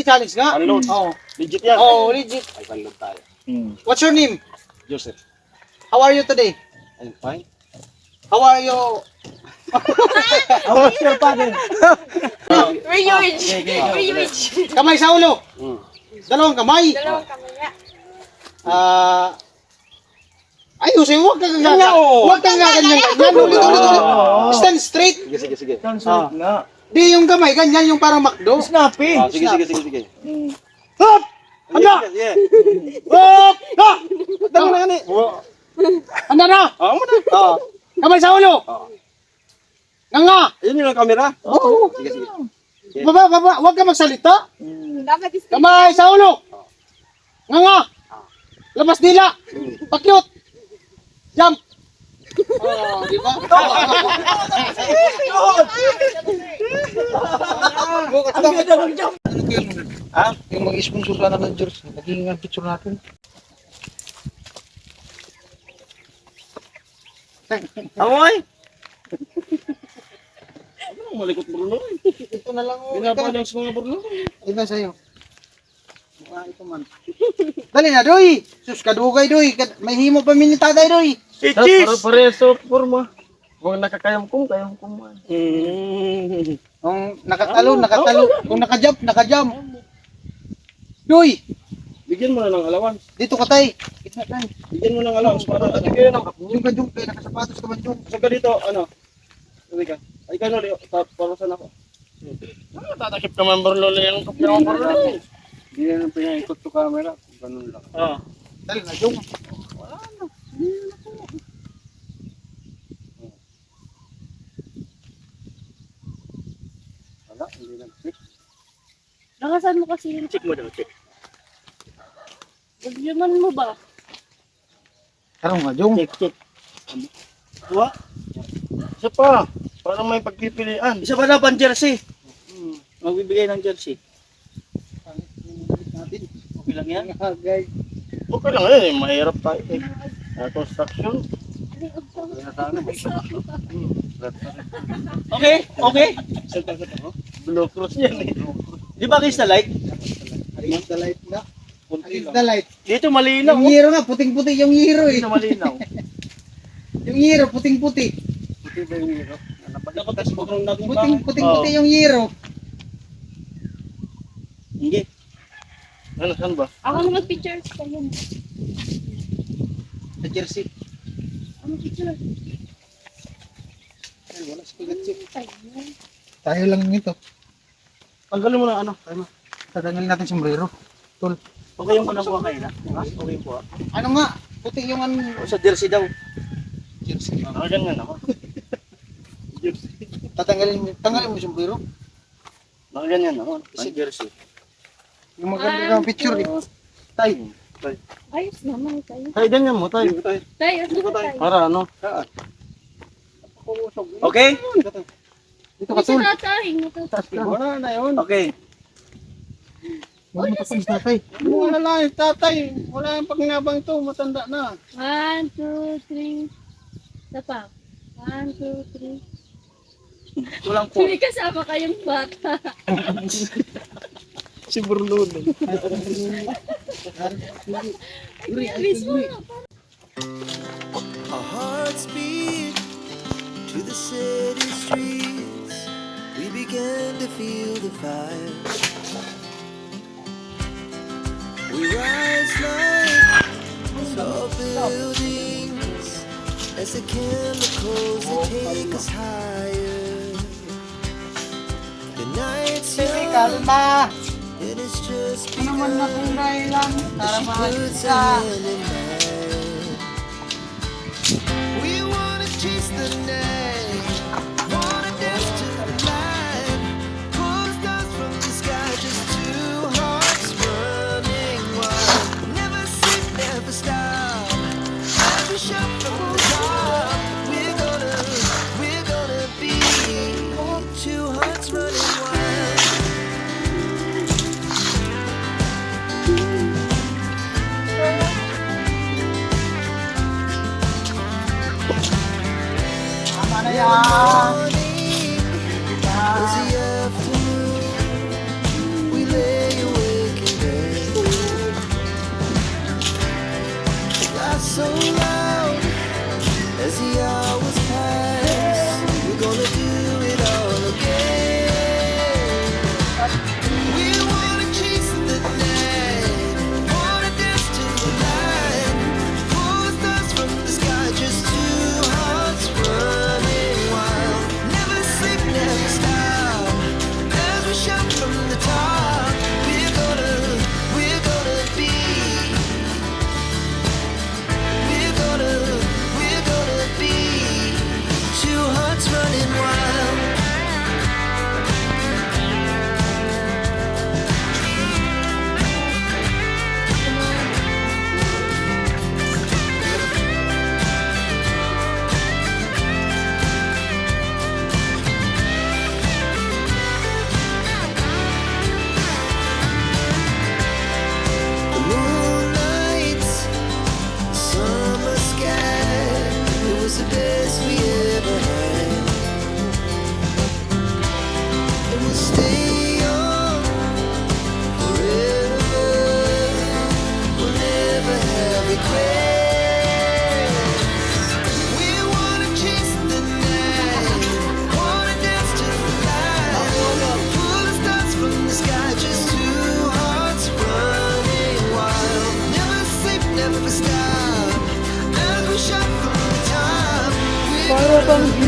challenge nga. Unload. Oo. Legit yan. Oo, legit. Ay, unload tayo. What's your name? Joseph. How are you today? I'm fine. How are you? What's your father? Rich. okay. Rich. Kamay sa ulo. Dalawang kamay. Dalawang kamaya. Ayusin, huwag kang Yan nga, gaganyan. oo. Huwag kang gaganyan. Yan, ulit. Stand straight. Sige. Translate nga. Di yung kamay, ganyan yung parang McDo. Snappy. Sige. Hop! Handa! Sige. Hop! Ha! Dali na gani. Handa na! Oo mo na. Kamay sa ulo! Nga! Ayun yung camera. Oo. Sige. Baba. Huwag ka magsalita. Dapat is Kamay sa ulo! Nga! Labas dila! Pakyot! Jump! Oh, di ba? Ha? Yung mag-sponsor ka naman, George. Naging picture natin. Amoy. Ano malikot Bruno? Ito na lang. Binabalance mga Bruno. Ito na sa'yo. Ito man. Dali na, Doy! Sus, kadugay, Doy. May himo pa minitatay, Doy. Cheese. Pareso forma. Huwag nakakayamkong man. Kung nakatalo. Kung nakajump. Doy! Bigyan mo na ng allowance. Dito ka, tay. Kita tay. Bigyan mo ng allowance para at kayo ng Yung kay nakasapatos ka man yung. so dito ano? Sabi ka. Ay ka no, para saan ako? Tatakip ka man Bruno yung kapya mo Bruno. Hindi na nang pinaikot to camera. Ganun lang. Dali na, yung. Wala, hindi nag-check. Nakasan mo kasi yun. Check mo daw, check. Nagyaman mo ba? Tarong nga, yung. Check. Tuwa? Isa pa. Parang may pagpipilian. Isa pa na pang jersey. Magbibigay ng jersey. Okay lang yan? Guys. Okay lang yan eh. Mahirap tayo eh. Construction. Okay. Blue cross yan eh. Di ba kiss na light? Against the light na. Kunti Against lang. the light. Dito malinaw. Yung hero nga, puting-puti yung hero eh. Dito malinaw. Yung hero, puting-puti. Puti ba yung hero? Dapat kasi background natin ba? Puting-puti yung hero. Hindi. Ano, saan ba? Ako na mag-pictures ka yun. Sa jersey. Ano picture? Ay, wala sa pigatsi. Tayo. Tayo lang nito. Tanggalin mo na ano. Ano? Tatanggalin natin sombrero. Tol. Okay yung kunakuha kayo na? Okay po. Ano nga? Puti yung ano. O sa jersey daw. Jersey. Ganyan ako. Tanggalin mo yung sombrero. Ganyan ako. Sa jersey. Yung maganda ng picture eh. Tay. Ayos naman tayo. Tay, ganyan mo tay. Tayo, tayo. Para ano? Okay? Dito ka, Tol. Wala na yun. Okay. Huwag mo tapos tatay. Wala na yung tatay. Wala yung pagnabang ito. Matanda na. 1, 2, 3. Isa pa. 1, 2, 3. Walang po. May kasama kayong bata. Si Bruno. Mismo. Our hearts beat to the city streets. We began to feel the fire. We rise like tall buildings as the chemicals that take us higher. The night's young Kalma. and it's just Ano man na kung dahilan para She mahal puts ka. her hand in mine. We wanna chase the night, wanna dance to the light. Pull the stars from the sky, just two hearts running wild. Never sleep, never stop. Every shot from the top. We're gonna be two hearts running wild. Tama na yan. As the afternoon, we lay awake.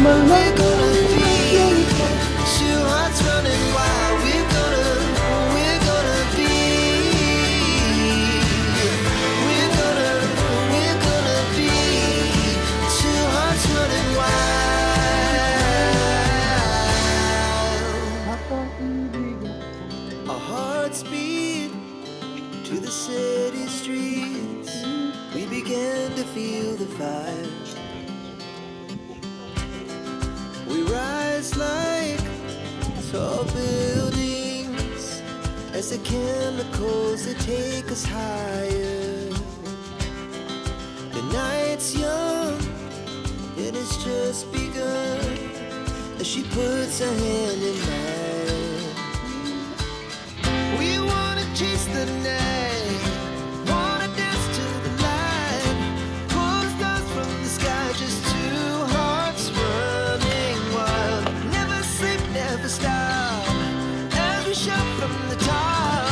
We're gonna be two hearts running wild. We're gonna be. We're gonna be two hearts running wild. Our hearts beat to the city streets. We began to feel the fire. We rise like tall buildings as the chemicals that take us higher. The night's young and it's just begun as she puts her hand in mine. We wanna chase the night, wanna dance to the light, pull stars from the sky, just two hearts running wild. Never sleep, never stop, as we shout from the top.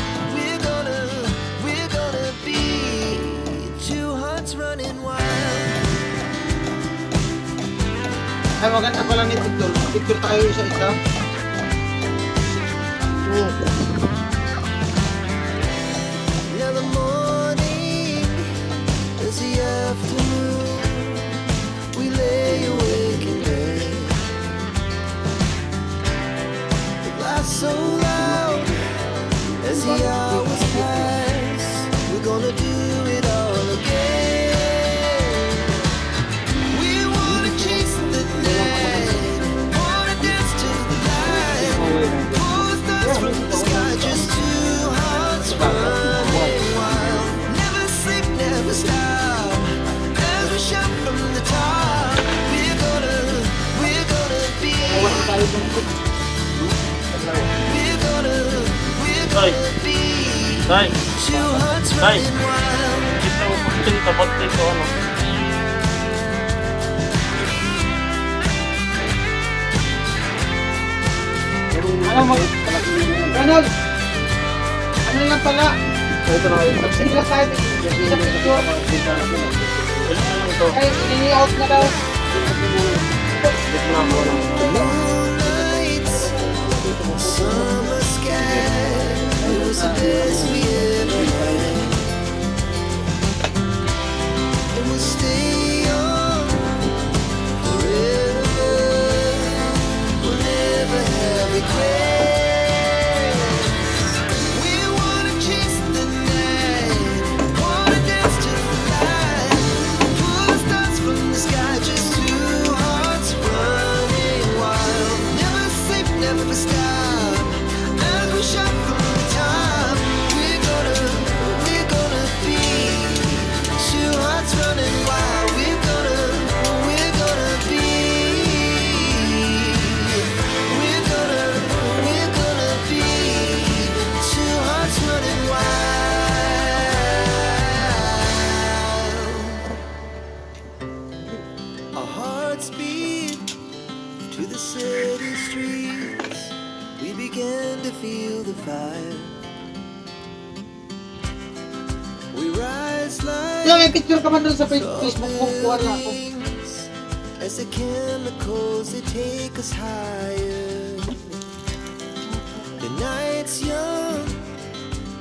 We're gonna be two hearts running wild. Ay, maganda pala ni Victor. Victor tayo isa-isa. Now the morning is the afternoon. We lay awake in bed. The laughs so loud as the hours pass. We're gonna do it all again. We wanna chase the night, wanna dance to the light, pull stars from the sky, just two hearts running wild. Never sleep, never stop, as we shout from the top. We're gonna be. We're gonna be Tay, two hearts Tay. running wild. kita mo po yung tapat nito, ano? Ano mo? Ganun. Ano lang pala? Sige lang tayo. Sa picture. Kailan lang ito? Ay, ini-out na daw. Moonlights, summer sky, it was the best we ever had. And we'll stay on forever. We'll never have regrets. We wanna chase the night, wanna dance to the light, pull stars from the sky, just two hearts running wild. Never sleep, never stop, as we shout from the top. We're gonna be two hearts running wild. We're gonna be. We're gonna be two hearts running wild. Our hearts beat to the city streets. We began to feel the fire. We rise like Yung may picture ka man doon sa Facebook mo. Kuha na ako. as the chemicals they take us higher. The night's young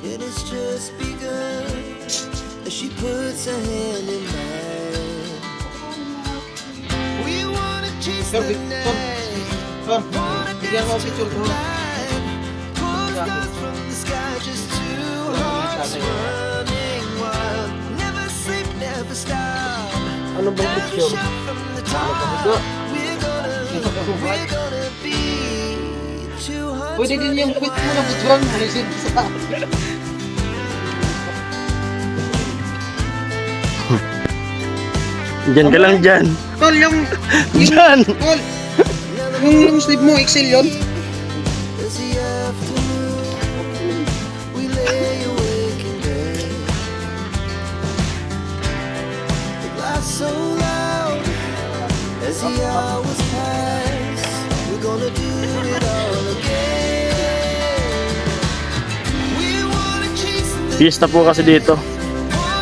and it's just begun as she puts her hand in mine. We wanna chase the night, Sir, bigyan mo picture ko. light, pull stars from the sky, just two hearts running wild. Never sleep, never stop. Ano bang As we picture? shout from the top, we're gonna be two hearts Pwede din yung running quit mo na picturean mo. Lisin sa Diyan ka lang dyan. Tol, yung... Diyan! Tol, yung sleeve mo, Excel yun. As the afternoon, we lay awake in bed. The laughs so loud as the hours pass. We're gonna do it all again. We wanna chase the Fiesta po kasi dito.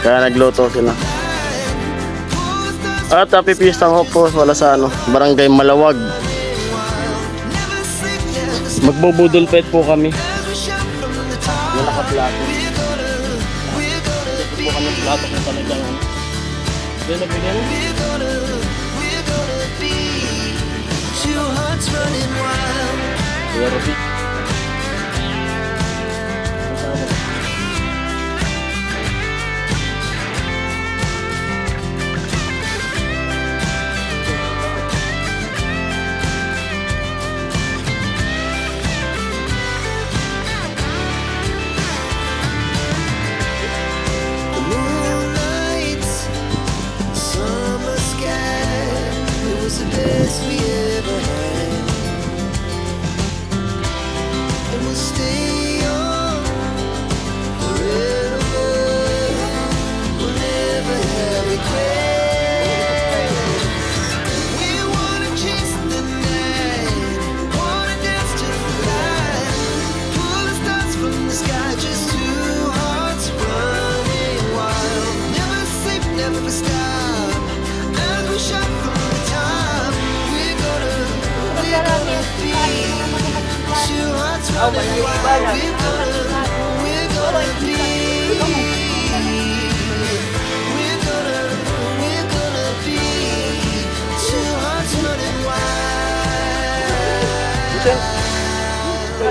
Kaya nagluto sila. light, pull stars At happy fiesta ko po wala sa Barangay Malawag. Magbubudol pet po kami. Nakaplato. Ito po kami plato kung talagang hindi nabigyan. Kuya Rupi. Moonlight, summer sky, it was the best we ever had. And we'll stay on forever. We'll never have regrets. We wanna chase the night, wanna dance to the light, pull the stars from the sky, just two hearts running wild. Never sleep, never stop. As we shot from the top, we're gonna be two hearts running wild. We're gonna be. We're gonna be two hearts running wild.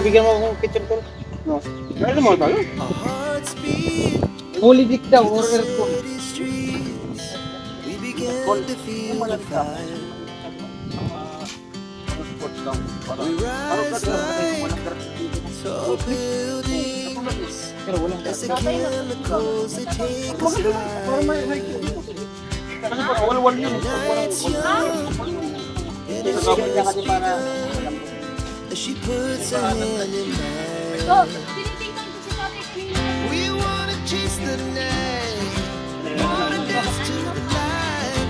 Bigyan mo akong kitchen ko. No. Ano mo tayo? Our hearts beat. Holidik daw, order ko. City streets, we began to feel the fire. We rise like tall buildings as the chemicals they take us high. Night's young and it's just begun as she puts her hand in mine. Oh, tinitingnan ko si Tatay kanina. We wanna chase the night, wanna dance to the light,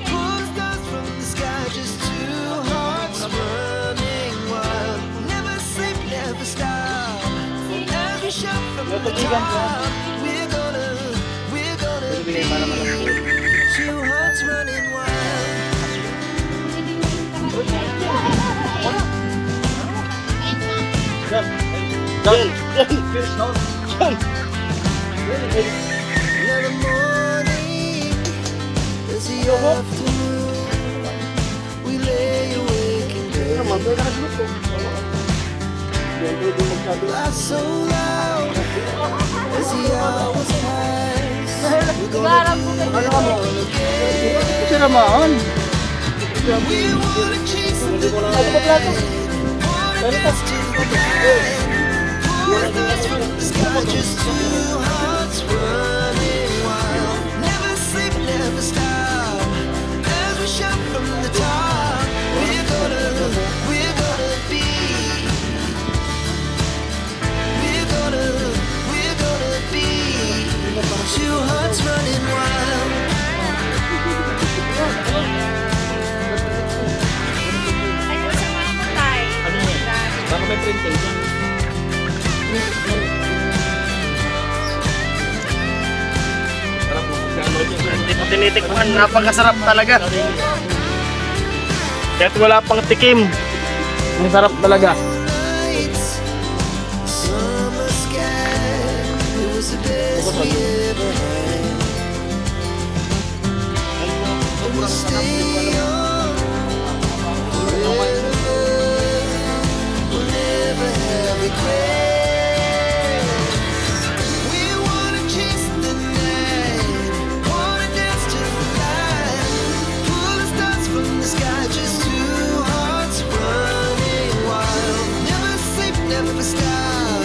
pull stars from the sky, just two hearts running wild. Never sleep, never stop. As we shout from the top, we're gonna be two hearts running wild. Another morning, as the afternoon, we lay awake in bed. Laugh so loud as the hours pass. We're gonna do it all again. Kasi naman. We wanna chase the night, wanna dance to the light, pull the stars from the sky, just two hearts running wild. Never sleep, never stop. As we shout from the top, we're gonna be. We're gonna be two hearts running wild. Ay, masama mo tayo. Baka may printing. Hindi ko tinitikman, napakasarap talaga. Kahit wala pang tikim, ang sarap talaga. Nights, summer sky, it was the best we ever had. And we'll stay on forever. We'll never have regrets. We wanna chase the night, wanna dance to the light, pull the stars from the sky, just two hearts running wild. Never sleep, never stop.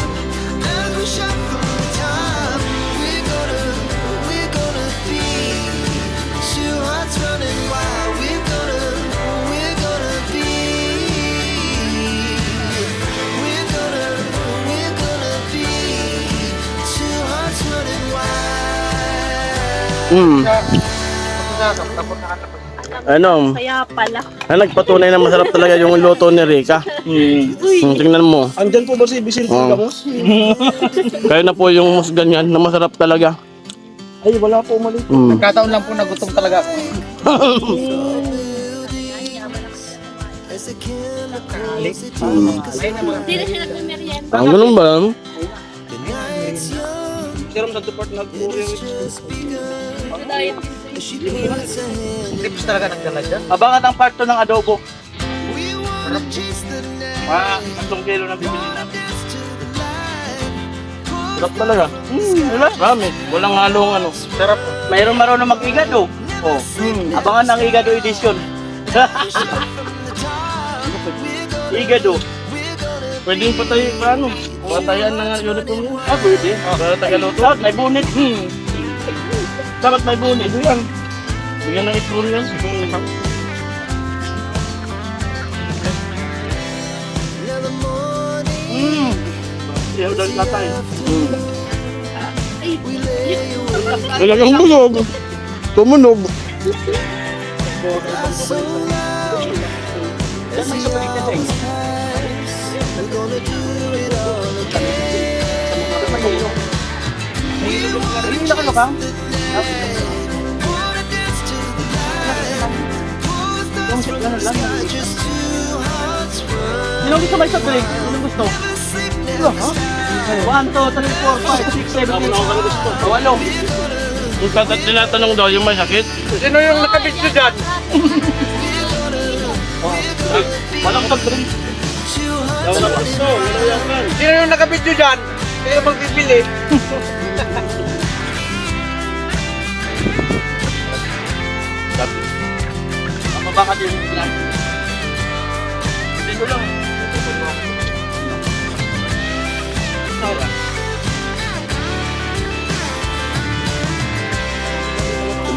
As we shout from the top, we're gonna be two hearts running wild. We're gonna be. We're gonna be two hearts running wild. Ano? Kaya pala. Nagpatunay na masarap talaga yung luto ni Rica. Tingnan mo. Andyan po ba si Vicente Oh. Gamos? Kaya na po yung ganyan na masarap talaga. Ay, wala po umalis. Mm. Nagkataon lang po na gutom talaga ako. As the chemicals Hindi na siya nagmamerienda. Ang ganun ba? night's young, Serum sa support nag-uri. just begun. Diet. She puts her hand. Tips talaga nagdala. Abangan ang part 2 ng adobo. We wanna chase the night. Mga 3 kilo na bibili natin. Dance to the light. Sarap talaga. Diba? Rami. Walang halong ano. Sarap. Mayroon marunong mag-igado. Oh. Abangan ang igado edition. Igado. Pwedeng patay pa ano. Patayan na nga uniform yun. Ah, pwede. Para tagaluto. Dapat may bunit. Dapat may bunit. Ito yan. Bigyan ng itluro yan. Now the morning Yan daw tatay. we lay awake Talagang bulog. Tumunog. so loud. As the hours pass, we're gonna do it all again. We wanna chase the night. Wanna dance to the light. Pull the stars from the sky. Just two hearts run. Sino gusto may sa drink? Sino gusto? Never sleep, never stop. 1, 2, 3, 4, 5, 6, 7, 8. Ako gusto. Walo. Yung tinatanong daw yung may sakit. Sino yung nakabidyo dyan? Walang sa drink. Two hearts Sino yung nakabidyo dyan? Kayo magbibili. Ako baka din lang. Dito lang.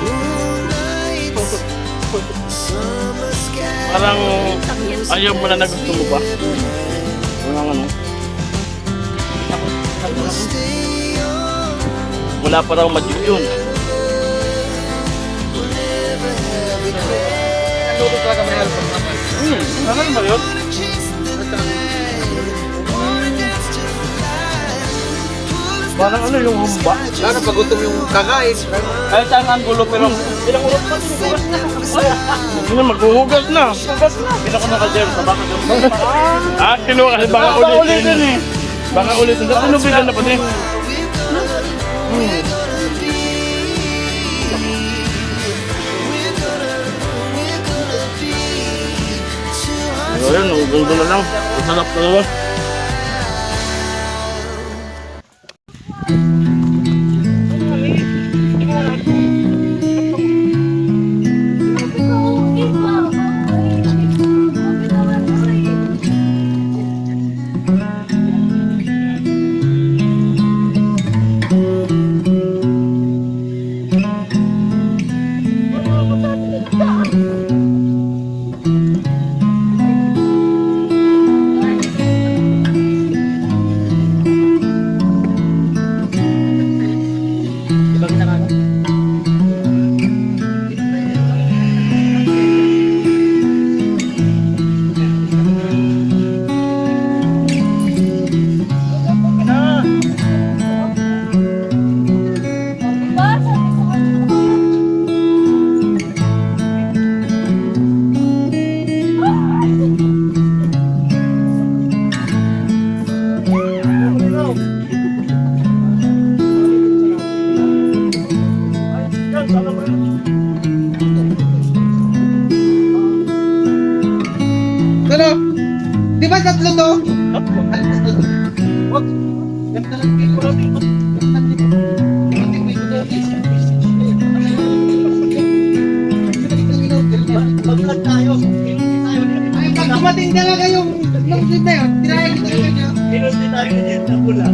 moonlight. Summer sky. Parang ayaw mo na na gusto mo ba? Walang ano. Stay young. Wala pa raw magic yun. Luto talaga may help naman. Ano ba yun? Chase the night. Wanna dance to the light. Parang ano yung humba? Lalo pag gutom yung kakain. Kahit saan ang gulo pero ilang ulit pa din bukas na. Hindi, maghuhugas na. Bukas na. Pinako na ka-Jer sa baka doon. Ah, kinuha kasi baka ulitin. eh. Baka ulitin. Ano bilan na pati? Ayun, gundo na lang. Masarap talaga. Ano? Di ba tatlo to? Wag. Ganda lang dito. Magkat tayo. Ay, pag dumating talaga yung long sleeve na yun, tinaya ko talaga niya. Pinusti tayo din sa pula.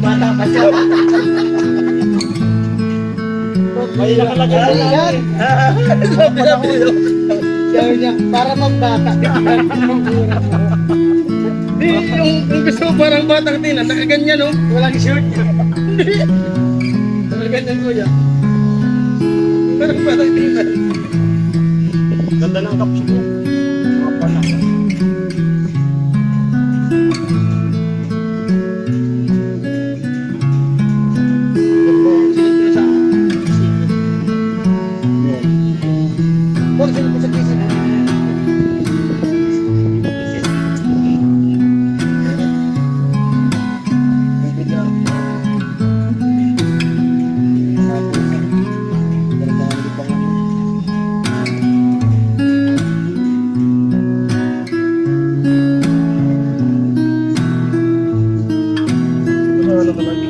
Bata pa siya. May nakalagay na Yan. Sabi niya, para magbata. Yung gusto mo parang batang tina, nakaganyan no? Walang shoot. Nakaganyan ko yan. Parang batang tina. Ganda ng kapsi mo. Mga panak. Huwag sila po sa kisip. Ano ba lagi?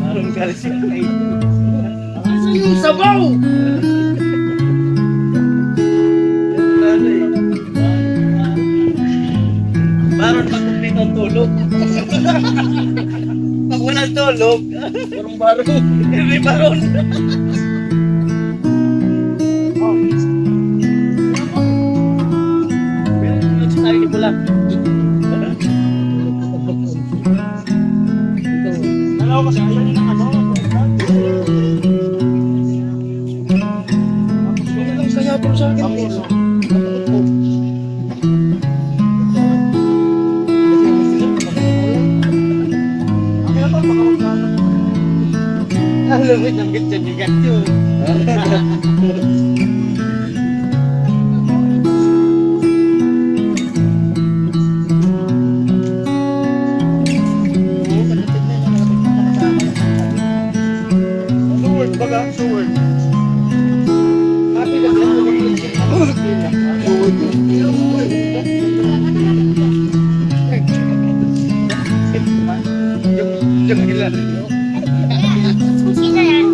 Barong galis yan. Asan yung sabaw? Baron pag kumplit ang tulog. Pag walang tulog, barong. Hindi baron. Tayo ni Pula. Ano kasi ayaw niya ng ano? Wala lang saya po sa akin. Ang lumit ng gitsa ni Gatyo. Suword baga, suword. Happy ka Yung ilan. Sino yan?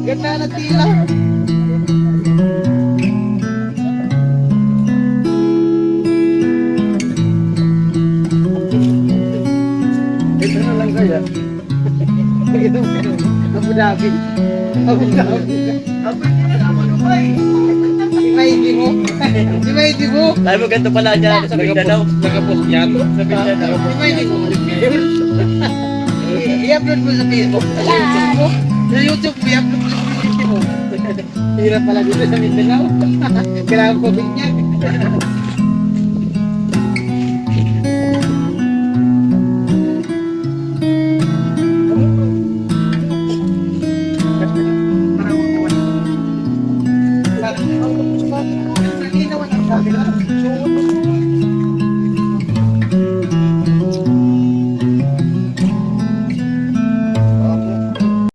Ganda na tila. Ito na lang kaya. Abu Dhabi. Abu Dhabi. Imaidi mo. Imaidi mo. Tayo mo ganito pala dyan sa Mindanao. Nakapost yan. Sa Mindanao. Imaidi mo. I-upload mo sa Facebook. Sa YouTube mo. Sa YouTube mo, i-upload mo sa Facebook mo. Hirap pala dito sa Mindanao. Kailangan ko niya.